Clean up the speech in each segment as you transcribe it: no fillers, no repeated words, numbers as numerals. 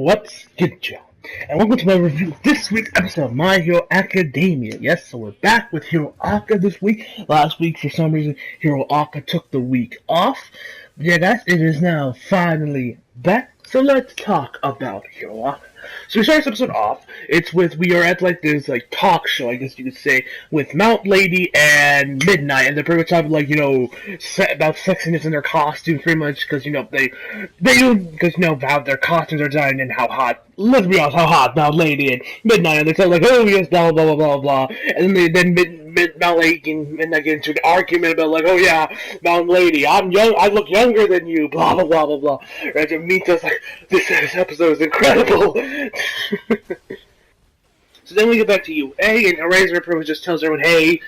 What's good, y'all? And welcome to my review of this week's episode of My Hero Academia. Yes, so we're back with Hero Aka this week. Last week, for some reason, Hero Aka took the week off. But yeah, guys, it is now finally back. So let's talk about Hero Aka. So we start this episode off. We are at this talk show, I guess you could say, with Mount Lady and Midnight, and they're pretty much talking about sexiness in their costumes, pretty much because how their costumes are designed and how hot. Let's be honest, how hot Mount Lady and Midnight, and they say oh yes, blah blah blah blah blah, and then Mount Lady and Midnight get into an argument about oh yeah, Mount Lady, I'm young, I look younger than you, blah blah blah blah blah. And Mita's this episode is incredible. So then we get back to UA, and Eraser pretty much just tells everyone, hey,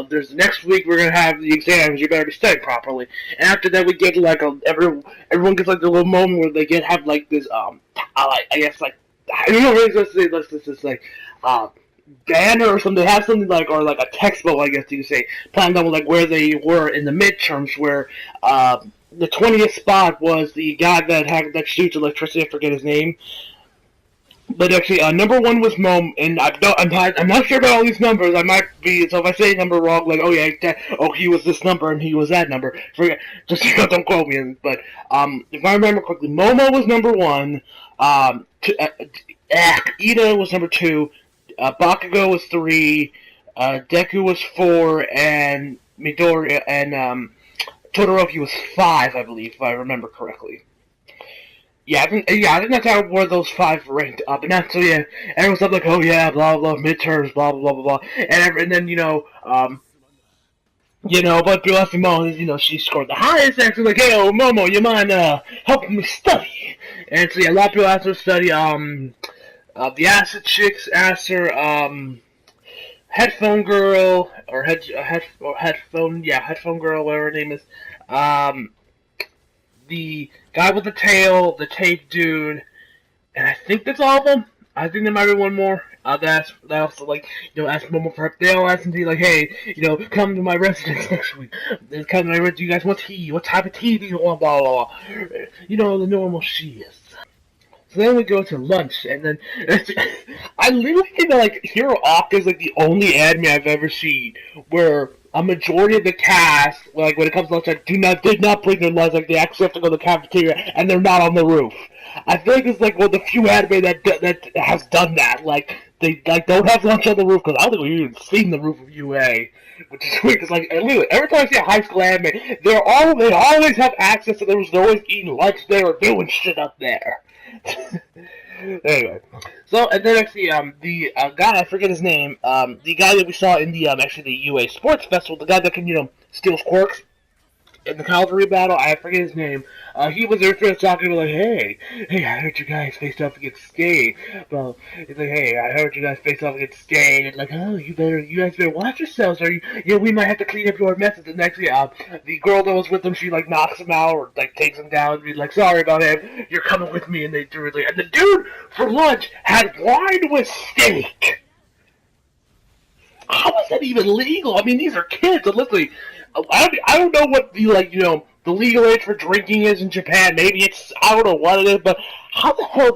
there's next week we're gonna have the exams, you better be studying properly. And after that we get everyone gets a little moment where they have this I don't know what it's supposed to say, banner or something. They have something or a textbook, I guess you could say, planned on where they were in the midterms, where the 20th spot was the guy that shoots electricity. I forget his name. But actually, number one was Mom, and I'm not sure about all these numbers. I might be, so if I say a number wrong, he was this number and he was that number. Forget, just don't quote me. But if I remember correctly, Momo was number one. Ida was number two. Bakugo was three. Deku was four, and Midori and Todoroki was five, I believe, if I remember correctly. I think that's how where those five ranked up, and that's everyone's up oh yeah, blah blah, midterms, blah blah blah blah, and then but Blessing Momo, she scored the highest. Actually, hey, oh Momo, you mind helping me study? And so a lot of people asked her to study. The Acid Chicks asked her, Headphone Girl or Headphone Girl, whatever her name is. The guy with the tail, the tape dude, and I think that's all of them. I think there might be one more. That also ask Momo for help. They all asked him to be hey, come to my residence next week. Come to my residence. You guys want tea? What type of tea do you want? Blah blah blah. The normal shias. So then we go to lunch, and then I literally think Hero Aka is the only anime I've ever seen where a majority of the cast, when it comes to lunch, did not bring their lunch. They actually have to go to the cafeteria, and they're not on the roof. I feel it's one of the few anime that has done that. They don't have lunch on the roof, because I don't think we've even seen the roof of UA. Which is weird, because literally, every time I see a high school anime, they always have access to they're always eating lunch there or doing shit up there. Anyway, so and then actually the guy, I forget his name, the guy that we saw in the the UA Sports Festival, the guy that can steal quirks in the cavalry battle, I forget his name. He was there first talking about hey, I heard you guys faced off against Skate. Well, he's hey, I heard you guys faced off against Skate, and oh, you guys better watch yourselves, or we might have to clean up your messes. And actually, the girl that was with him, she knocks him out or takes him down, and be sorry about him, you're coming with me, and they do it. And the dude for lunch had wine with steak. How is that even legal? I mean, these are kids, and literally. I don't know what the the legal age for drinking is in Japan. Maybe it's, I don't know what it is, but how the hell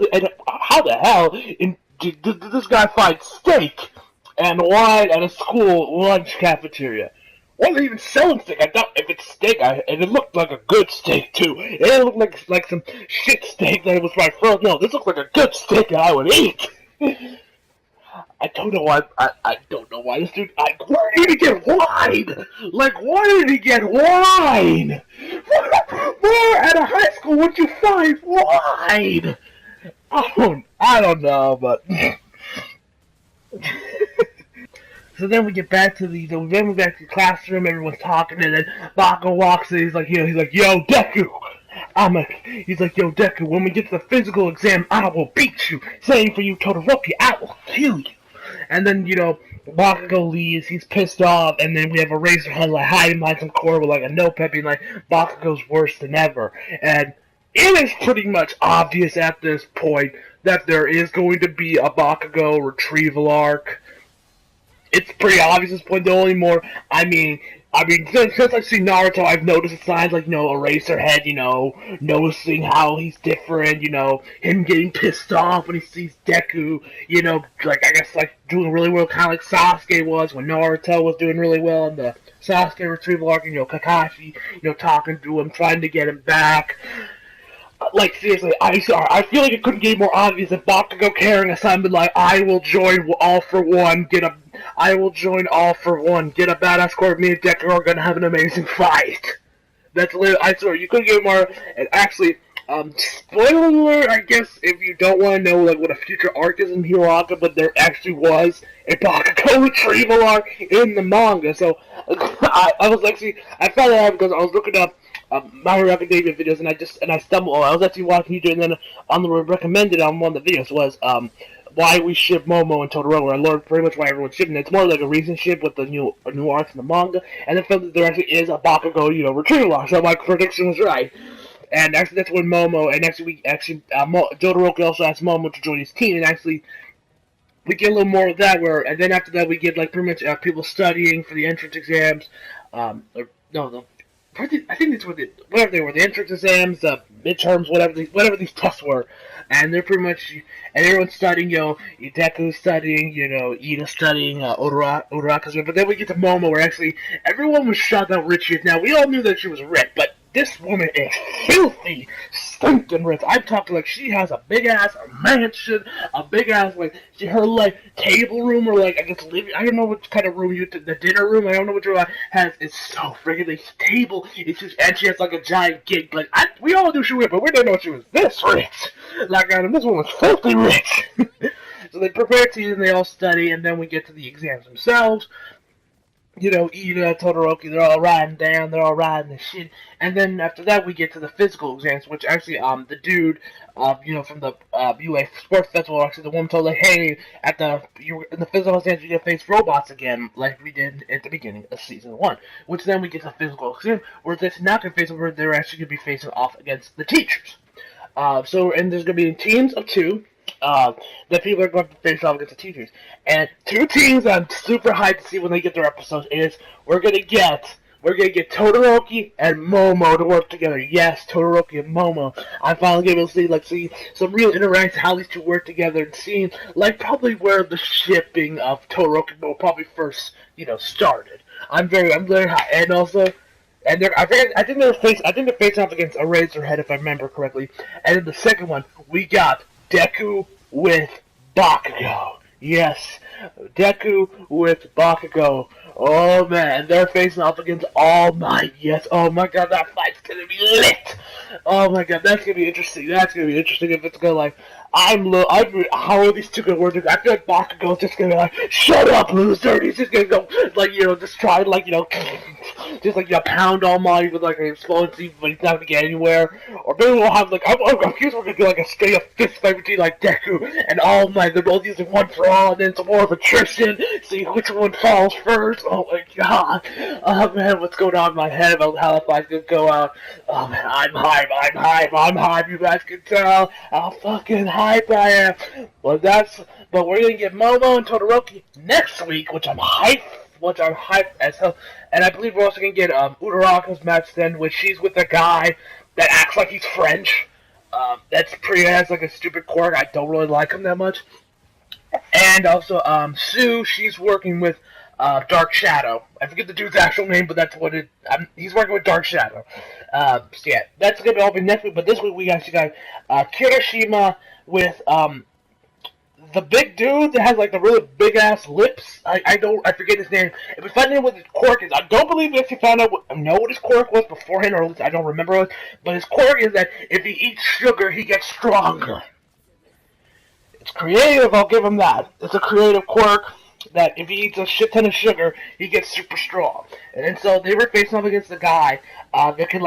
did this guy find steak and wine at a school lunch cafeteria? Or they even selling steak? I doubt if it's steak, and it looked like a good steak too. It didn't look like some shit steak that it was my first. No, this looks like a good steak that I would eat. I don't know why. I don't know why this dude. Where did he get wine? Why did he get wine? Where at a high school would you find wine? I don't know, but. So then we get back to the classroom. Everyone's talking, and then Bakugo walks in. He's yo, Deku. He's yo, Deku, when we get to the physical exam, I will beat you. Same for you, Todoroki, I will kill you. And then, Bakugo leaves, he's pissed off, and then we have Eraser hiding behind some corner with a notepad being Bakugo's worse than ever. And it is pretty much obvious at this point that there is going to be a Bakugo retrieval arc. It's pretty obvious at this point, the only more, I mean, since I've seen Naruto, I've noticed the signs like, Eraserhead, noticing how he's different, him getting pissed off when he sees Deku, like, I guess, like, doing really well, kind of like Sasuke was when Naruto was doing really well in the Sasuke retrieval arc, Kakashi, talking to him, trying to get him back. Like, seriously, I feel like it couldn't get more obvious if Bakugo carrying a sign like, I will join all for one, I will join all for one, get a badass core, me and Deku are gonna have an amazing fight. That's literally, I swear, you couldn't get more, and actually, spoiler alert, I guess, if you don't want to know, like, what a future arc is in Hiroaka, but there actually was a Bakugo retrieval arc in the manga, so, I was actually, I found that out because I was looking up, My Hero Academia videos, and I stumbled, I was actually watching YouTube, and then on the recommended on one of the videos was, why we ship Momo and Todoroki. I learned pretty much why everyone's shipping it. It's more like a recent ship with the new arcs in the manga, and then found that there actually is a Bakugo, retrieval arc, so my prediction was right. And actually, that's when Momo, and actually, Todoroki also asked Momo to join his team, and actually, we get a little more of that, and then after that, we get, like, pretty much, people studying for the entrance exams, I think it's whatever they were, the entrance exams, the midterms, whatever these tests were, and they're pretty much, and everyone's studying, Deku's studying, Ida's studying, Uraraka's, but then we get to Momo, where actually everyone was shocked how rich she is. Now, we all knew that she was rich, but this woman is filthy, stinking rich. I'm talking like she has a big ass mansion, a big ass her like table room or like I guess living. I don't know what kind of room the dinner room. I don't know what you has. It's so friggin' this table. It's just and she has like a giant gig. Like we all knew she was, but we didn't know she was this rich. Like this one was filthy rich. So they prepare to and they all study, and then we get to the exams themselves. Ida, Todoroki, they're all riding down, they're all riding the shit. And then after that, we get to the physical exams, which actually, the dude, from the UA Sports Festival, actually, the woman told, like, hey, in the physical exams, you're gonna face robots again, like we did at the beginning of Season 1. Which then we get to the physical exam, where they're not gonna face them, where they're actually gonna be facing off against the teachers. And there's gonna be teams of 2, that people are going to face off against the teachers. And 2 teams I'm super hyped to see when they get their episodes is we're gonna get Todoroki and Momo to work together. Yes, Todoroki and Momo. I'm finally able to see some real interaction, how these two work together, and seeing probably where the shipping of Todoroki and Momo probably first started. I'm very high, and also. And I think they're facing off against Eraserhead if I remember correctly. And then the second one, we got Deku with Bakugo. Yes, Deku with Bakugo. Oh man, they're facing off against All Might. Yes, oh my god, that fight's gonna be lit. Oh my god, that's gonna be interesting. That's gonna be interesting if it's gonna how are these two gonna work together? I feel like Bakugo's just gonna be like, shut up, loser. And he's just gonna go just try just pound All Might with an explosive, but he's not gonna get anywhere. Or maybe we'll have I'm curious we're gonna do a straight up fist fight between Deku and All Might. They're both using one for all, and then some more of attrition. See which one falls first. Oh my god. Oh man, what's going on in my head about how the fight's gonna go out? Oh man, I'm hype. You guys can tell how fucking hype I am. But we're gonna get Momo and Todoroki next week, which I'm hyped as hell. And I believe we're also gonna get Uraraka's match then, which she's with a guy that acts like he's French. That's has a stupid quirk. I don't really like him that much. And also, Sue, she's working with Dark Shadow. I forget the dude's actual name, but that's what he's working with Dark Shadow. So yeah, that's gonna all be next week. But this week we actually got Kirishima with the big dude that has the really big ass lips. I forget his name. If we find out what his quirk is, I don't believe we actually found out what his quirk was beforehand, or at least I don't remember it. But his quirk is that if he eats sugar, he gets stronger. It's creative, I'll give him that. It's a creative quirk that if he eats a shit ton of sugar, he gets super strong. And then so they were facing off against a guy that can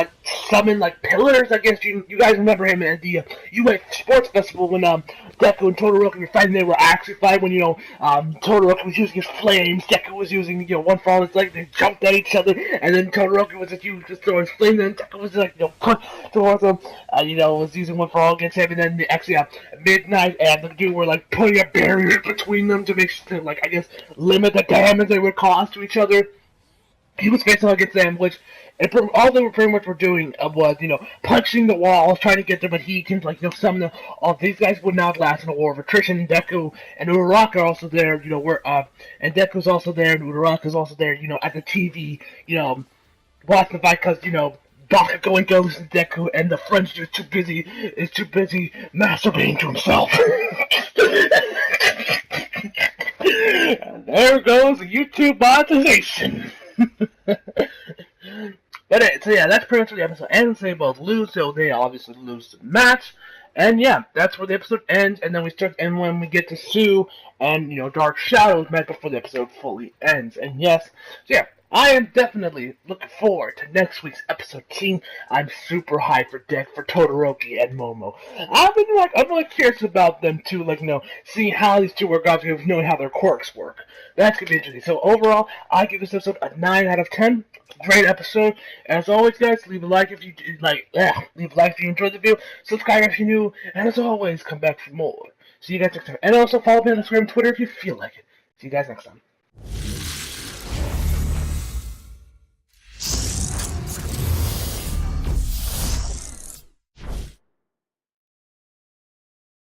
summon pillars. I guess you guys remember him at the UA Sports Festival when Deku and Todoroki were fighting. They were actually fighting when Todoroki was using his flames, Deku was using one for all his legs. They jumped at each other, and then Todoroki was just throwing his flames, and Deku was punch towards him. Was using one for all against him, and then actually Midnight and the dude were putting a barrier between them to make sure I guess limit the damage they would cause to each other. he was facing all against them, which all they were pretty much were doing was, punching the walls, trying to get them adhesions, like, some of all these guys would not last in a war of attrition. Deku and Uraraka are also there, and Deku's also there, and Uraraka's also there, at the TV, watching the fight, because, Bakugo and Ghost and Deku, and the French is too busy masturbating to himself. And there goes the YouTube monetization. So yeah, that's pretty much what the episode ends. They both lose, so they obviously lose the match. And yeah, that's where the episode ends. And then when we get to Sue and Dark Shadow's match before the episode fully ends. And yes, so yeah, I am definitely looking forward to next week's episode 10. I'm super hyped for Todoroki and Momo. I'm really curious about them too, seeing how these two work out, knowing how their quirks work. That's gonna be interesting. So overall, I give this episode a 9 out of 10. Great episode. As always, guys, leave a like if you leave a like if you enjoyed the video. Subscribe if you're new, and as always, come back for more. See you guys next time. And also follow me on Instagram and Twitter if you feel like it. See you guys next time.